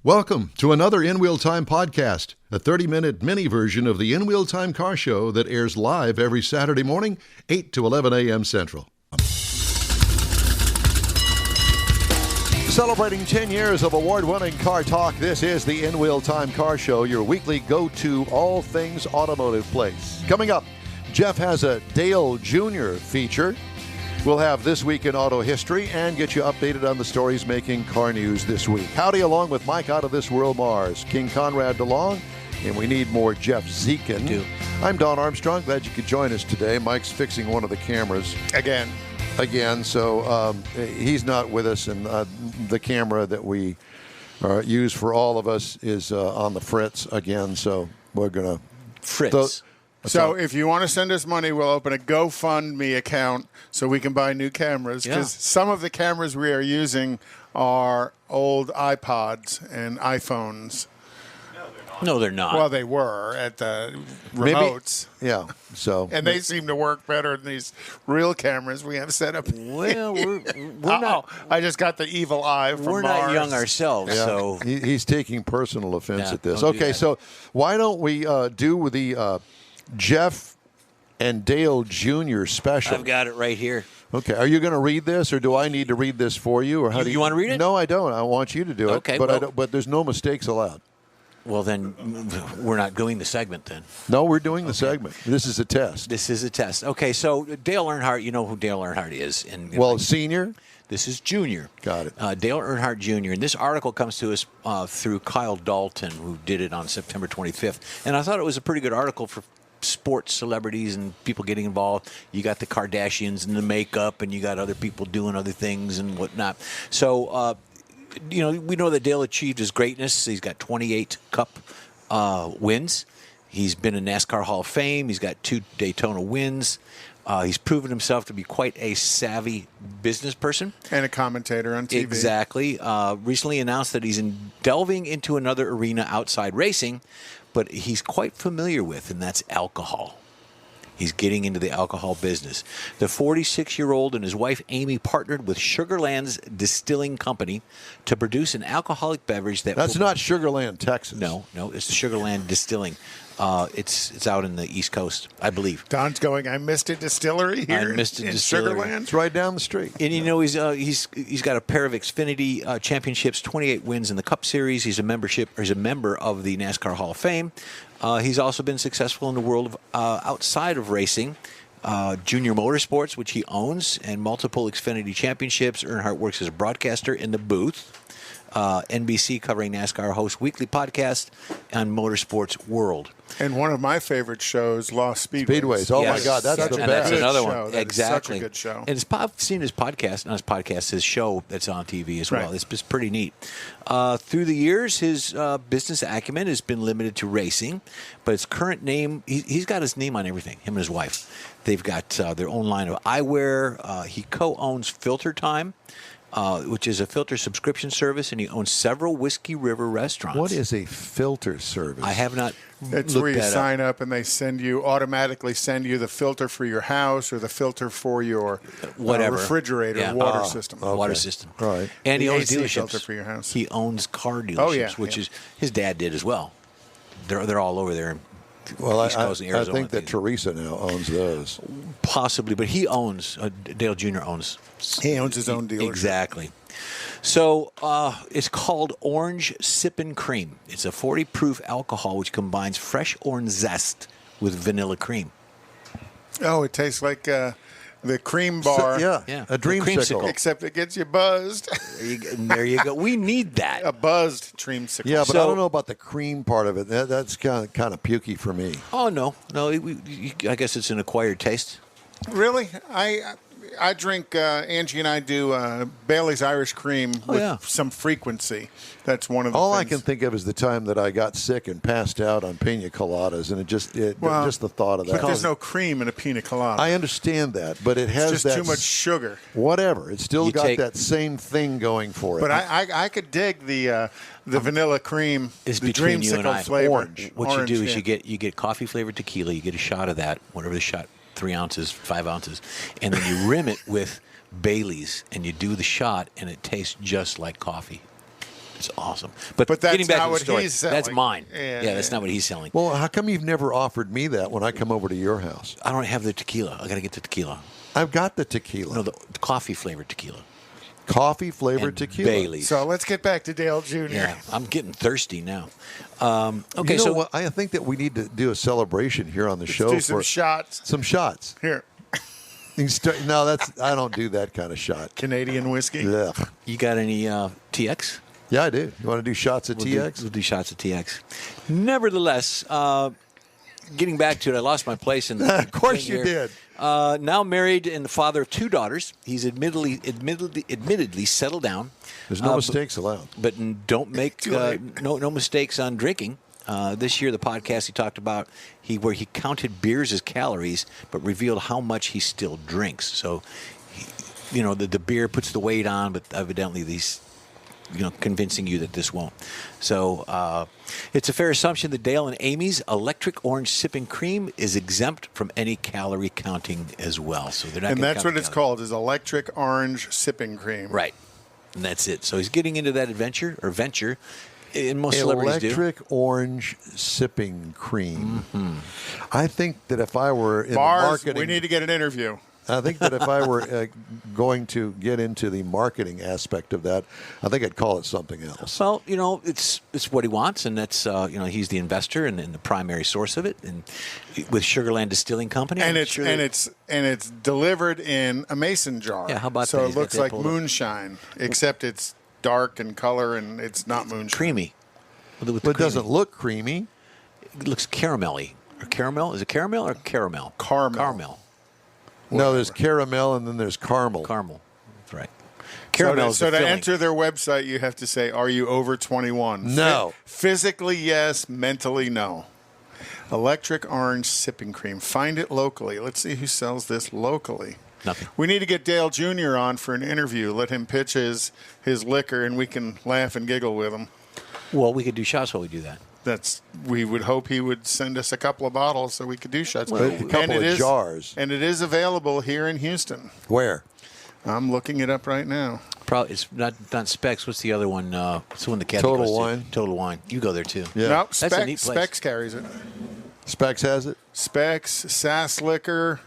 Welcome to another In Wheel Time podcast, a 30-minute mini version of the In Wheel Time car show that airs live every Saturday morning, 8 to 11 a.m. Central. Celebrating 10 years of award-winning car talk, this is the In Wheel Time car show, your weekly go-to all things automotive place. Coming up, Jeff has a Dale Jr. feature. We'll have This Week in Auto History and get you updated on the stories making car news this week. Howdy, along with Mike Out of This World Mars, King Conrad DeLong, and we need more Jeff Dziekan. I'm Don Armstrong. Glad you could join us today. Mike's fixing one of the cameras. Again, so he's not with us, and the camera that we use for all of us is on the fritz again, so we're going to... Fritz. So if you want to send us money, we'll open a GoFundMe account so we can buy new cameras, because some of the cameras we are using are old iPods and iPhones. No, they're not. Well, they were at the remotes. Maybe, yeah. So and they seem to work better than these real cameras we have set up. Well, we're not. I just got the evil eye from We're Mars. not young ourselves, so he's taking personal offense at this. Okay, so why don't we do the Jeff and Dale Jr. special? I've got it right here. Okay, are you going to read this, or do I need to read this for you, or how do you want to read it? No, I don't. I want you to do it. Okay, but but there's no mistakes allowed. Well, then we're not doing the segment then. No, we're doing the segment. This is a test. This is a test. Okay, so Dale Earnhardt, you know who Dale Earnhardt is. Senior? This is junior. Got it. Dale Earnhardt Jr. And this article comes to us through Kyle Dalton, who did it on September 25th. And I thought it was a pretty good article for sports celebrities and people getting involved. You got the Kardashians and the makeup, and you got other people doing other things and whatnot. So, we know that Dale achieved his greatness. He's got 28 Cup wins. He's been in NASCAR Hall of Fame. He's got 2 Daytona wins. He's proven himself to be quite a savvy business person. And a commentator on TV. Exactly. Recently announced that he's delving into another arena outside racing, but he's quite familiar with, and that's alcohol. He's getting into the alcohol business. The 46-year-old and his wife, Amy, partnered with Sugarland's Distilling Company to produce an alcoholic beverage That's not Sugarland, Texas. No, it's the Sugarland Distilling. It's out in the East Coast, I believe. Don's going, I missed a distillery here in Sugarland. It's right down the street. And he's got a pair of Xfinity championships, 28 wins in the Cup Series. He's a member of the NASCAR Hall of Fame. He's also been successful in the world of outside of racing. Junior Motorsports, which he owns, and multiple Xfinity championships. Earnhardt works as a broadcaster in the booth. NBC covering NASCAR hosts weekly podcast on Motorsports World. And one of my favorite shows, Lost Speedways. Oh, my God, that's the best. That's another show. one. That exactly. Such a good show. And I've seen his podcast, his show that's on TV as well. Right. It's pretty neat. Through the years, his business acumen has been limited to racing, but his current name, he's got his name on everything, him and his wife. They've got their own line of eyewear. He co-owns Filter Time, which is a filter subscription service, and he owns several Whiskey River restaurants. What is a filter service? I have not It's where you sign up and they automatically send you the filter for your house or the filter for your refrigerator, water system. Okay. Water system. Right. And he owns AC dealerships. filter for your house. He owns car dealerships, which is his dad did as well. They're all over there. Well, East Coast and I Arizona, think that Teresa now owns those. Possibly, but he owns, Dale Jr. owns. He owns his own dealership. Exactly. So it's called Orange Sippin' Cream. It's a 40 proof alcohol which combines fresh orange zest with vanilla cream. Oh, it tastes like the cream bar. A dreamsicle. Except it gets you buzzed. There you go. We need that. A buzzed dreamsicle. Yeah, but I don't know about the cream part of it. That's kind of pukey for me. Oh, no. I guess it's an acquired taste. Really? I drink, Angie and I do Bailey's Irish Cream with some frequency. That's one of the All things. I can think of is the time that I got sick and passed out on pina coladas, and just the thought of that. But there's no cream in a pina colada. I understand that, but it has it's just too much sugar. Whatever. It's still got that same thing going for it. But I could dig the vanilla cream, is the between you and I. flavor. Orange. What you do is you get coffee flavored tequila. You get a shot of that, whatever the shot. 3 ounces, 5 ounces, and then you rim it with Bailey's, and you do the shot, and it tastes just like coffee. It's awesome. But that's getting back not to the what story, he's selling. that's mine. Yeah, that's not what he's selling. Well, how come you've never offered me that when I come over to your house? I don't have the tequila. I got to get the tequila. I've got the tequila. No, the coffee flavored tequila. Coffee flavored tequila. Baileys. So let's get back to Dale Jr. Yeah, I'm getting thirsty now. Okay, you know what? I think that we need to do a celebration here on the show. Do some shots. Some shots. Here. No, I don't do that kind of shot. Canadian whiskey. Ugh. You got any TX? Yeah, I do. You want to do shots of TX? We'll do shots of TX. Nevertheless, getting back to it, I lost my place in the. Of course you did. Now married and the father of 2 daughters. He's admittedly settled down. There's no mistakes allowed. But don't make no mistakes on drinking. This year, the podcast he talked about where he counted beers as calories, but revealed how much he still drinks. So, the beer puts the weight on, but evidently these. Convincing you that this won't. So it's a fair assumption that Dale and Amy's electric orange sipping cream is exempt from any calorie counting as well. So they're not. And that's what it's called, is electric orange sipping cream. Right. And that's it. So he's getting into that venture. And most celebrities do. Electric orange sipping cream. Mm-hmm. I think that if I were in Bars, the marketing, we need to get an interview. I think that if I were going to get into the marketing aspect of that, I think I'd call it something else. Well, it's what he wants, and that's he's the investor and the primary source of it, and with Sugarland Distilling Company, and it's delivered in a mason jar. Yeah, how about so that? It looks like moonshine, except it's dark in color and it's not moonshine. Creamy. But it doesn't look creamy. It looks caramelly. Or caramel? Is it caramel or caramel? Caramel. No, there's caramel and then there's caramel. Caramel. That's right. Caramel. So to enter their website, you have to say, "Are you over 21?" No. Physically, yes. Mentally, no. Electric orange sipping cream. Find it locally. Let's see who sells this locally. Nothing. We need to get Dale Jr. on for an interview. Let him pitch his liquor, and we can laugh and giggle with him. Well, we could do shots while we do that. We would hope he would send us a couple of bottles so we could do shots. Well, a couple of jars. And it is available here in Houston. Where? I'm looking it up right now. Probably it's not Specs. What's the other one? What's the one the cat Total goes to? Wine. Total Wine. You go there too. Yeah. Nope, That's a neat place. Specs carries it. Specs has it? Specs, Sass Liquor,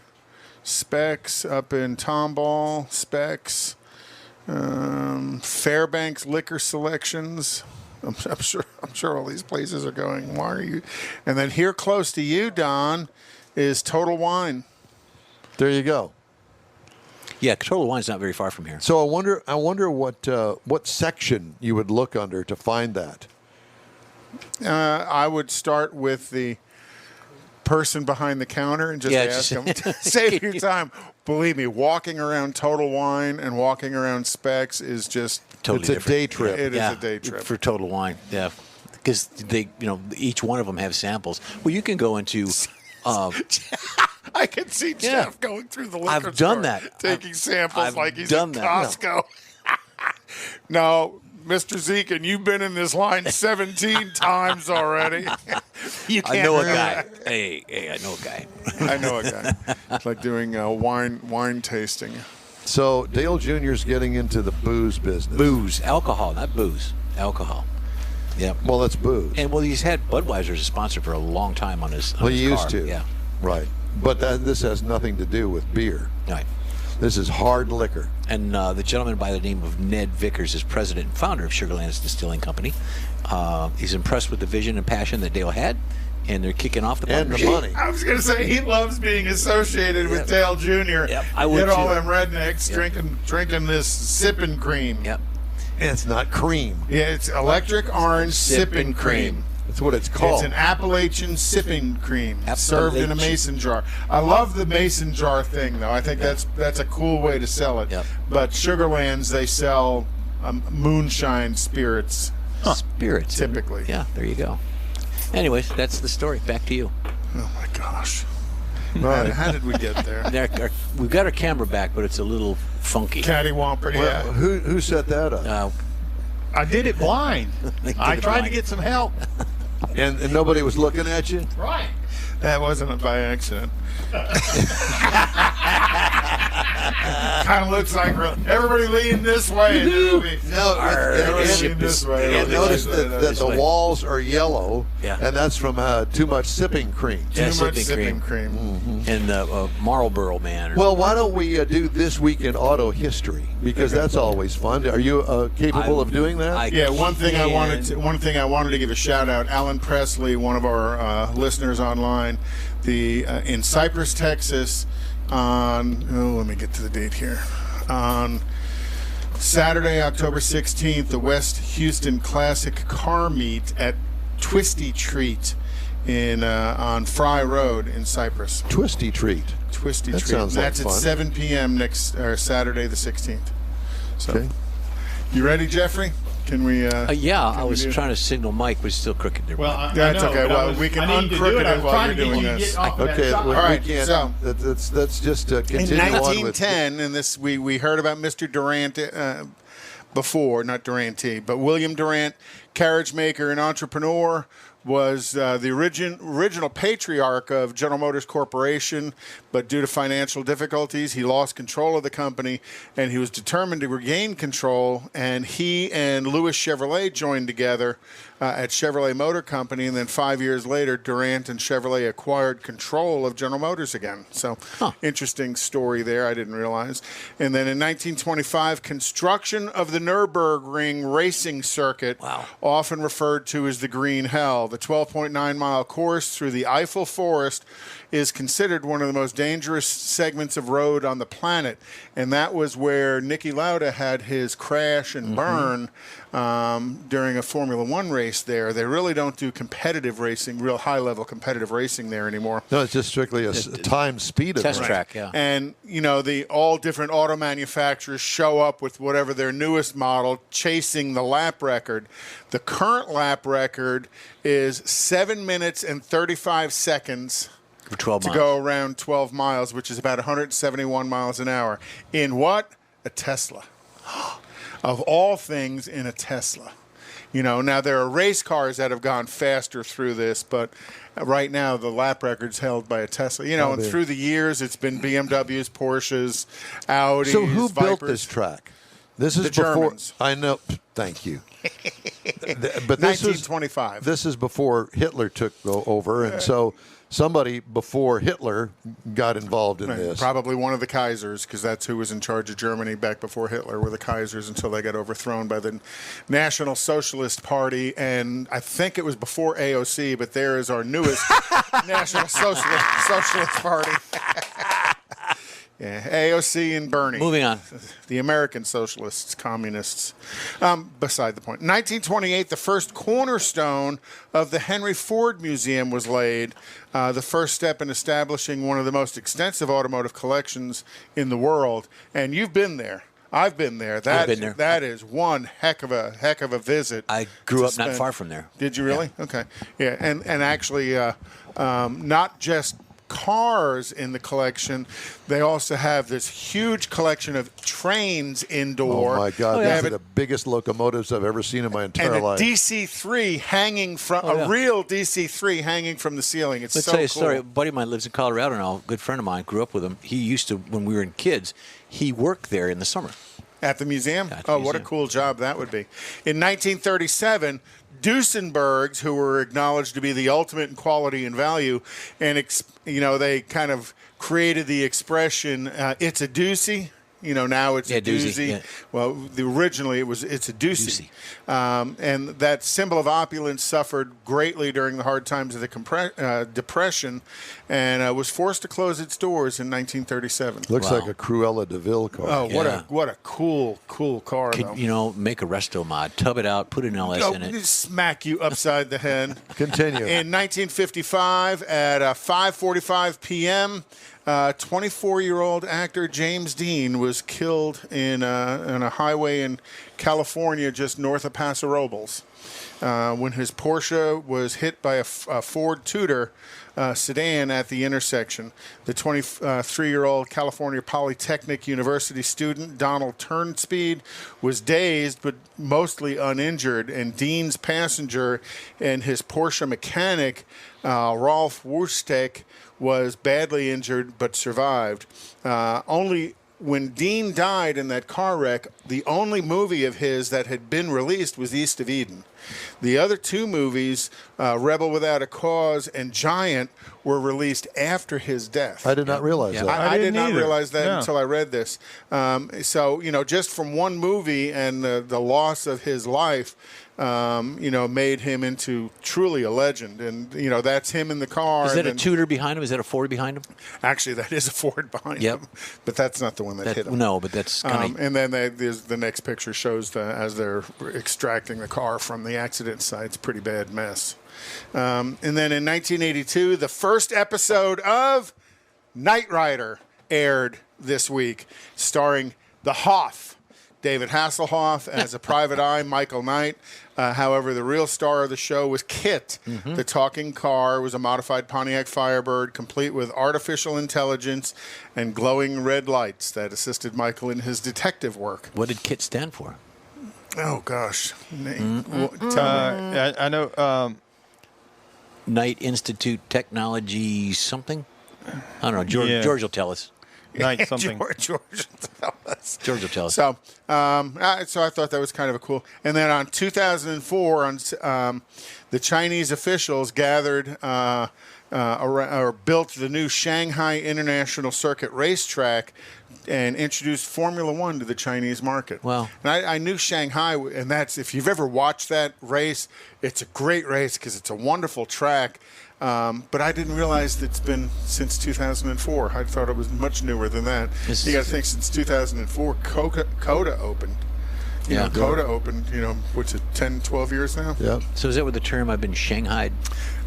Specs up in Tomball, Specs, Fairbanks Liquor Selections. I'm sure all these places are going, why are you? And then here close to you, Don, is Total Wine. There you go. Yeah, Total Wine's not very far from here. So I wonder what section you would look under to find that. I would start with the person behind the counter and just ask them, save your time. Believe me, walking around Total Wine and walking around Specs is just totally it's a different. day trip. It is a day trip for Total Wine. Yeah, because they, each one of them have samples. Well, you can go into. I can see Jeff going through the liquor I've store, done that. taking samples I've like he's done in that. Costco. No, Mr. Dziekan, you've been in this line 17 times already. You can't I know a really- guy. Hey, I know a guy. I know a guy. It's like doing wine tasting. So Dale Jr.'s getting into the booze business. Booze, alcohol, not booze, alcohol. Yep. Well, that's booze. And he's had Budweiser as a sponsor for a long time on his. Well, he used car. to. Yeah. Right. But this has nothing to do with beer. Right. This is hard liquor. And the gentleman by the name of Ned Vickers is president and founder of Sugarland's Distilling Company. He's impressed with the vision and passion that Dale had, and they're kicking off the And the partnership. money. I was going to say he loves being associated with Dale Jr. Yep, I would Get all too. them rednecks drinking this sipping cream. Yep. And it's not cream. Yeah, it's electric orange sipping cream. That's what it's called. It's an Appalachian sipping cream served in a mason jar. I love the mason jar thing, though. I think that's a cool way to sell it. Yep. But Sugarlands, they sell moonshine spirits. Spirits. Typically. Yeah, there you go. Anyways, that's the story. Back to you. Oh, my gosh. Right. How did we get there? We've got our camera back, but it's a little funky. Cattywampus, yeah. Well, who set that up? I did it blind. I tried to get some help. And nobody was looking at you? Right. That wasn't by accident. Kind of looks like everybody lean this way in the movie. No, Lean this way. and notice that the walls are yellow, Yeah. and that's from too much sipping cream. Yeah, Too much sipping sipping cream. And Marlboro Man. Well, why don't we do This Week in Auto History? Because that's always fun. Are you capable of doing that? Yeah, one thing I wanted to give a shout out. Alan Presley, one of our listeners online, in Cypress, Texas, let me get to the date here. On Saturday, October 16th, the West Houston Classic Car Meet at Twisty Treat on Fry Road in Cypress. Twisty Treat. Twisty That Treat. sounds like That's fun. at 7 p.m. Saturday the 16th. So, Okay. you ready, Jeffrey? Can we? Yeah, I was do- trying to signal Mike, but it's still crooked there. Well, That's I know, okay. but Well, we can I need to do uncrooked it. I it was while trying you're to get doing you to this. get off of that Okay, shot. we All right, can't. so- Let's just In continue on with. 1910, and this we heard about Mr. Durant before, not Durante, but William Durant, carriage maker and entrepreneur, was the original patriarch of General Motors Corporation, but due to financial difficulties, he lost control of the company, and he was determined to regain control, and he and Louis Chevrolet joined together at Chevrolet Motor Company, and then 5 years later, Durant and Chevrolet acquired control of General Motors again. So, interesting story there, I didn't realize. And then in 1925, construction of the Nürburgring racing circuit, often referred to as the Green Hell. The 12.9-mile course through the Eiffel Forest is considered one of the most dangerous segments of road on the planet. And that was where Niki Lauda had his crash and burn during a Formula One race there. They really don't do competitive racing, real high-level competitive racing there anymore. No, it's just strictly a time speed Test event. track, yeah. And, all different auto manufacturers show up with whatever their newest model, chasing the lap record. The current lap record is 7 minutes and 35 seconds For 12 to miles. go around 12 miles, which is about 171 miles an hour. In what? A Tesla. Of all things, in a Tesla. Now there are race cars that have gone faster through this, but right now the lap record's held by a Tesla. And through the years it's been BMWs, Porsches, Audis, So who built Vipers. this track? This is The before. Germans. I know. Thank you. But this 1925. This is before Hitler took over, and so somebody before Hitler got involved in this. Probably one of the Kaisers, because that's who was in charge of Germany back before Hitler, were the Kaisers until they got overthrown by the National Socialist Party. And I think it was before AOC, but there is our newest National Socialist Party. Yeah, AOC and Bernie. Moving on. The American Socialists, Communists. Beside the point. 1928, the first cornerstone of the Henry Ford Museum was laid, the first step in establishing one of the most extensive automotive collections in the world. And you've been there. I've been there. I've been there. That is one heck of a visit. I grew to up not spend. far from there. Did you really? Yeah. Okay. Yeah, and actually, not just cars in the collection, they also have this huge collection of trains indoor. Oh my God! They have These are the biggest locomotives I've ever seen in my entire and a life. DC-3 hanging from a real DC-3 hanging from the ceiling. It's Let's so tell you a cool. story. A buddy of mine lives in Colorado now. A good friend of mine, grew up with him. He used to, when we were in kids, he worked there in the summer. At the museum? At the What a museum. cool job that would be. In 1937, Duesenbergs, who were acknowledged to be the ultimate in quality and value, and they kind of created the expression, it's a doozy. Now it's a doozy. Yeah. Well, originally it's a doozy. And that symbol of opulence suffered greatly during the hard times of the Depression, and was forced to close its doors in 1937. Looks like a Cruella de Vil car. Oh, Yeah. what a cool car, though. Could, make a resto mod, tub it out, put an LS in it. Smack you upside the head. Continue. In 1955, at 5:45 p.m., 24-year-old actor James Dean was killed in a highway in California just north of Paso Robles when his Porsche was hit by a Ford Tudor sedan at the intersection. The 23-year-old California Polytechnic University student, Donald Turnspeed, was dazed but mostly uninjured, and Dean's passenger and his Porsche mechanic, Rolf Wustek, was badly injured but survived. Only when Dean died in that car wreck, the only movie of his that had been released was East of Eden. The other two movies, Rebel Without a Cause and Giant, were released after his death. I did not realize that. I did not either. realize that until I read this. So, just from one movie and the loss of his life, made him into truly a legend. And, that's him in the car. Is that a Tudor behind him? Is that a Ford behind him? Actually, that is a Ford behind him. But that's not the one that hit him. No, but that's kind of... And then the next picture shows as they're extracting the car from the accident site. It's a pretty bad mess. And then in 1982, the first episode of Knight Rider aired this week, starring the Hoff, David Hasselhoff as a private eye, Michael Knight. However, the real star of the show was Kit. The talking car was a modified Pontiac Firebird, complete with artificial intelligence and glowing red lights that assisted Michael in his detective work. What did KIT stand for? Oh, gosh. I know. Knight Institute Technology something? I don't know. George will tell us. Knight something. George will tell us. George will tell us. So I thought that was kind of a cool. And then on 2004, the Chinese officials gathered or built the new Shanghai International Circuit racetrack and introduced Formula One to the Chinese market. Wow. And I knew Shanghai, and that's, if you've ever watched that race, it's a great race because it's a wonderful track. But I didn't realize that it's been since 2004. I thought it was much newer than that. You got to think since 2004, COTA opened. COTA opened, what's it, 10, 12 years now? Yeah. So is that with the term I've been shanghaied?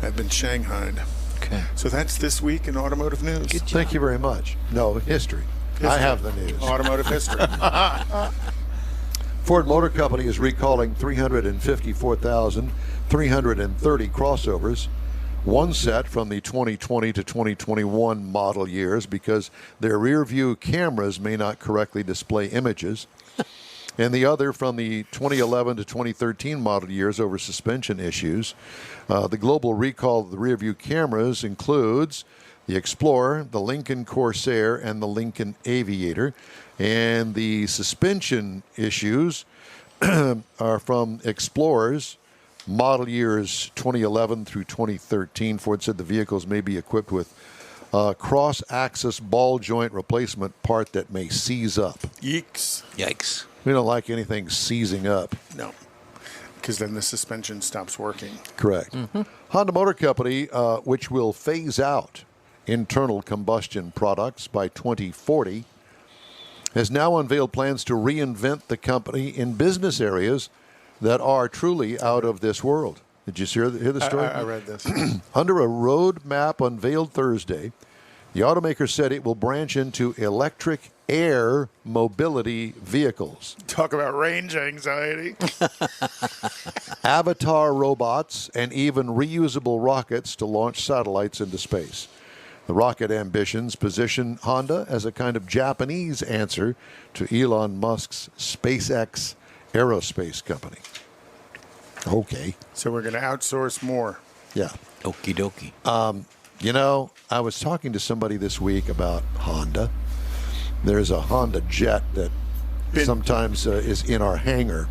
I've been shanghaied. Okay. So that's this week in automotive news. Good job. Thank you very much. No, history. I have the news. Automotive history. Ford Motor Company is recalling 354,330 crossovers, one set from the 2020 to 2021 model years because their rear view cameras may not correctly display images, and the other from the 2011 to 2013 model years over suspension issues. The global recall of the rear view cameras includes the Explorer, the Lincoln Corsair, and the Lincoln Aviator. And the suspension issues are from Explorers, model years 2011 through 2013. Ford said the vehicles may be equipped with a cross-axis ball joint replacement part that may seize up. Yikes. We don't like anything seizing up. No, because then the suspension stops working. Correct. Honda Motor Company, which will phase out internal combustion products by 2040, has now unveiled plans to reinvent the company in business areas that are truly out of this world. Did you hear the story? I read this. Under a roadmap unveiled Thursday, the automaker said it will branch into electric air mobility vehicles. Talk about range anxiety. Avatar robots, and even reusable rockets to launch satellites into space. The rocket ambitions position Honda as a kind of Japanese answer to Elon Musk's SpaceX aerospace company. Okay. So we're going to outsource more. Yeah. Okie dokie. I was talking to somebody this week about Honda. There's a Honda Jet that sometimes is in our hangar,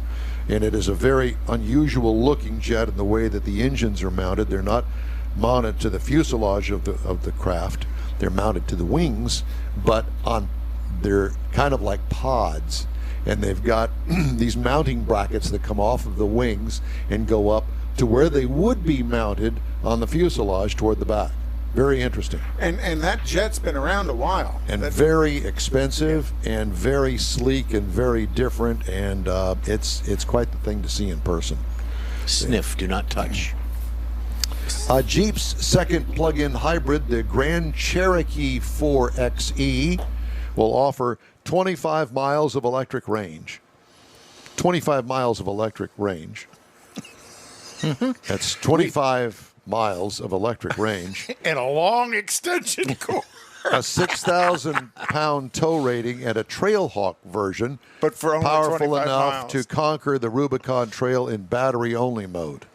and it is a very unusual looking jet in the way that the engines are mounted. They're not mounted to the fuselage of the craft. They're mounted to the wings, but they're kind of like pods, and they've got these mounting brackets that come off of the wings and go up to where they would be mounted on the fuselage toward the back. Very interesting. And that jet's been around a while. And very expensive and very sleek and very different, and it's quite the thing to see in person. Sniff, do not touch. Jeep's second plug-in hybrid, the Grand Cherokee 4xe, will offer 25 miles of electric range. 25 miles of electric range. That's 25 miles of electric range. And a long extension cord. A 6,000-pound tow rating and a Trailhawk version, but for only powerful 25 enough miles. to conquer the Rubicon Trail in battery-only mode.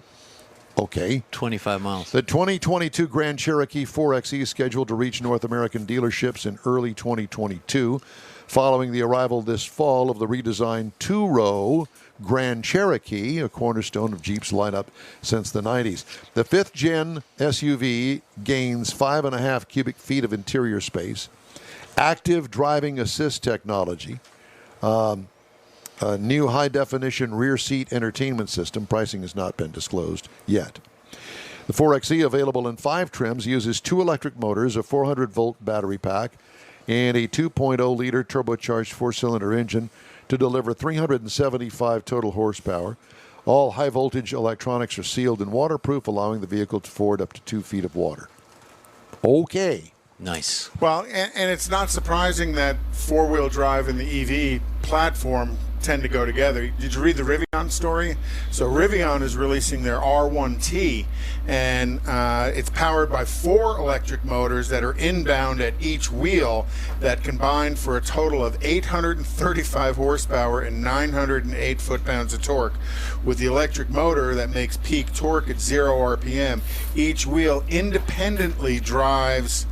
Okay. 25 miles. The 2022 Grand Cherokee 4xe is scheduled to reach North American dealerships in early 2022. following the arrival this fall of the redesigned two-row Grand Cherokee, a cornerstone of Jeep's lineup since the 90s. The 5th-gen SUV gains 5.5 cubic feet of interior space, active driving assist technology, a new high-definition rear seat entertainment system. Pricing has not been disclosed yet. The 4xe, available in 5 trims, uses 2 electric motors, a 400-volt battery pack, and a 2.0-liter turbocharged 4-cylinder engine to deliver 375 total horsepower. All high-voltage electronics are sealed and waterproof, allowing the vehicle to ford up to 2 feet of water. Okay. Nice. Well, and it's not surprising that four-wheel drive and the EV platform tend to go together. Did you read the Rivian story? So Rivian is releasing their R1T, and it's powered by 4 electric motors that are inbound at each wheel that combine for a total of 835 horsepower and 908 foot-pounds of torque. With the electric motor that makes peak torque at 0 RPM, each wheel independently drives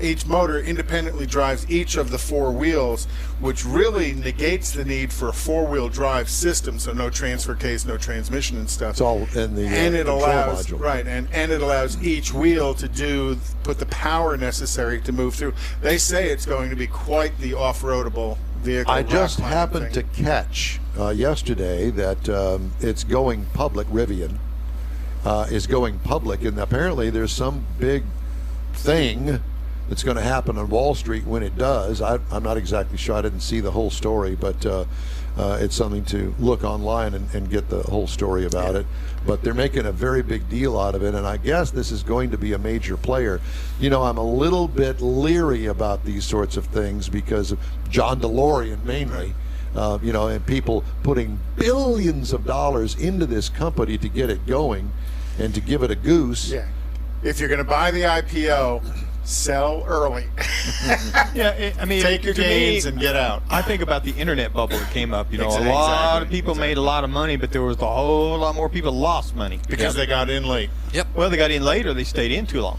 each motor independently drives each of the 4 wheels, which really negates the need for a 4-wheel drive system. So no transfer case, no transmission and stuff. It's all in the and it control allows module. Right, and it allows each wheel to put the power necessary to move through. They say it's going to be quite the off-roadable vehicle. I just happened to catch yesterday that it's going public. Rivian is going public, and apparently there's some big thing that's going to happen on Wall Street when it does. I'm not exactly sure. I didn't see the whole story, but it's something to look online and get the whole story about it. But they're making a very big deal out of it, and I guess this is going to be a major player. You know, I'm a little bit leery about these sorts of things because of John DeLorean mainly. And people putting billions of dollars into this company to get it going and to give it a goose. Yeah. If you're going to buy the IPO, sell early. Take your gains and get out. I think about the internet bubble that came up. A lot of people made a lot of money, but there was a whole lot more people lost money because they got in late. Yep. Well, they got in late or they stayed in too long.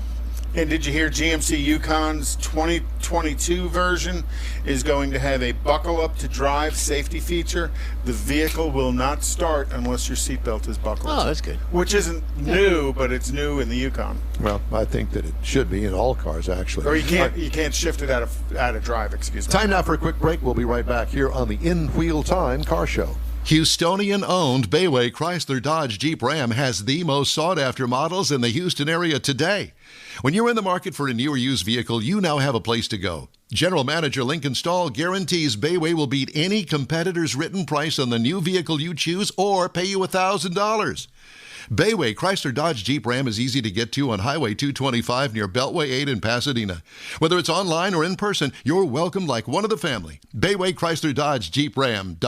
And did you hear GMC Yukon's 2022 version is going to have a buckle up to drive safety feature? The vehicle will not start unless your seatbelt is buckled. Oh, that's good. Which isn't new, but it's new in the Yukon. Well, I think that it should be in all cars, actually. Or you can't shift it out of drive, excuse me. Time now for a quick break. We'll be right back here on the In Wheel Time Car Show. Houstonian-owned Bayway Chrysler Dodge Jeep Ram has the most sought-after models in the Houston area today. When you're in the market for a new or used vehicle, you now have a place to go. General Manager Lincoln Stahl guarantees Bayway will beat any competitor's written price on the new vehicle you choose or pay you $1,000. Bayway Chrysler Dodge Jeep Ram is easy to get to on Highway 225 near Beltway 8 in Pasadena. Whether it's online or in person, you're welcome like one of the family. Bayway Chrysler Dodge Jeep Ram.com.